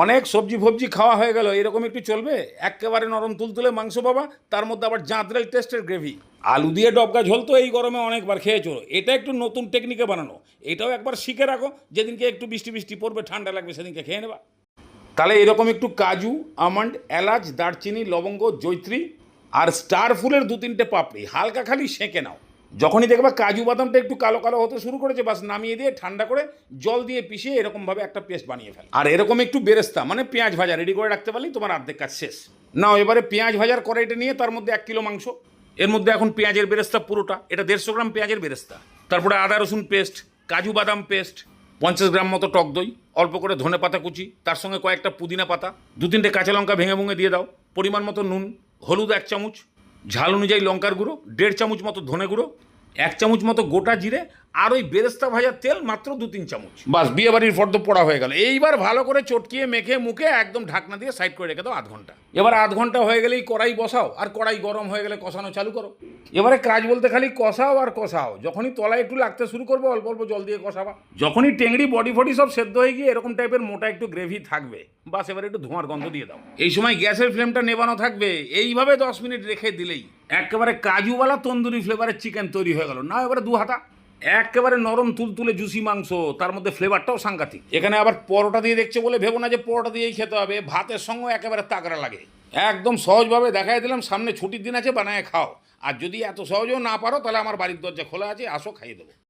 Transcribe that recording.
অনেক সবজি ফবজি খাওয়া হয়ে গেল, এরকম একটু চলবে? একেবারে নরম তুলতুলে মাংস পাবা, তার মধ্যে আবার জাঁতরেল টেস্টের গ্রেভি, আলু দিয়ে ডবকা ঝোল তো এই গরমে অনেকবার খেয়েছো। এটা একটু নতুন টেকনিকে বানানো, এটাও একবার শিখে রাখো, যেদিনকে একটু বৃষ্টি বৃষ্টি পড়বে, ঠান্ডা লাগবে, সেদিনকে খেয়ে নেবা। তাহলে এরকম একটু কাজু, আমন্ড, এলাচ, দারচিনি, লবঙ্গ, জৈত্রী আর স্টার ফুলের 2-3টে পাপড়ি হালকা খালি সেঁকে নাও। যখনই দেখবা কাজু বাদামটা একটু কালো কালো হতে শুরু করেছে, বাস নামিয়ে দিয়ে ঠান্ডা করে জল দিয়ে পিষিয়ে এরকমভাবে একটা পেস্ট বানিয়ে ফেল। আর এরকম একটু বেরেস্তা মানে পেঁয়াজ ভাজা রেডি করে রাখতে পারলেই তোমার অর্ধেক কাজ শেষ। নাও এবারে পেঁয়াজ ভাজার কড়াইটা নিয়ে তার মধ্যে 1 কিলো মাংস, এর মধ্যে এখন পেঁয়াজের বেরেস্তা পুরোটা, এটা 150 গ্রাম পেঁয়াজের বেরেস্তা, তারপরে আদা রসুন পেস্ট, কাজু বাদাম পেস্ট, 50 গ্রাম মতো টক দই, অল্প করে ধনে পাতা কুচি, তার সঙ্গে কয়েকটা পুদিনা পাতা, 2-3টে কাঁচা লঙ্কা ভেঙে ভুঙে দিয়ে দাও, পরিমাণ মতো নুন, হলুদ 1 চামচ, ঝাল অনুযায়ী লঙ্কার গুঁড়ো, 1.5 চামচ মতো ধনে গুঁড়ো, 1 চামচ মতো গোটা জিরে, আর ওই বেরেস্তা ভাজার তেল মাত্র 2-3 চামচ। বাস বিয়ে বাড়ির ফর্দ পড়া হয়ে গেল। এইবার ভালো করে চটকিয়ে মেখে মুখে একদম ঢাকনা দিয়ে সাইড করে রেখে দাও আধ ঘন্টা। এবার আধ ঘন্টা হয়ে গেলেই কড়াই বসাও, আর কড়াই গরম হয়ে গেলে কষানো চালু করো। এবারে কাজ বলতে খালি কষাও আর কষাও, যখনই তলায় একটু লাগতে শুরু করবে অল্প অল্প জল দিয়ে কষাবা। যখনই টেংড়ি বডি ফডি সব সেদ্ধ হয়ে গিয়ে এরকম টাইপের মোটা একটু গ্রেভি থাকবে, বাস এবার একটু ধোঁয়ার গন্ধ দিয়ে দাও। এই সময় গ্যাসের ফ্লেমটা নেবানো থাকবে, এইভাবে 10 মিনিট রেখে দিলেই একেবারে কাজুওয়ালা তন্দুরি ফ্লেভারের চিকেন তৈরি হয়ে গেল। না এবারে 2 হাতা একেবারে নরম তুলতুলে জুসি মাংস, তার মধ্যে ফ্লেভারটাও সাংঘাতিক। এখানে আবার পরোটা দিয়ে দেখছে বলে ভেবো না যে পরোটা দিয়েই খেতে হবে, ভাতের সঙ্গে একেবারে তাগড়া লাগে। একদম সহজভাবে দেখাই দিলাম, সামনে ছুটির দিন আছে, বানায় খাও। আর যদি এত সহজেও না পারো তাহলে আমার বাড়ির দরজা খোলা আছে, আসো খাইয়ে দেবো।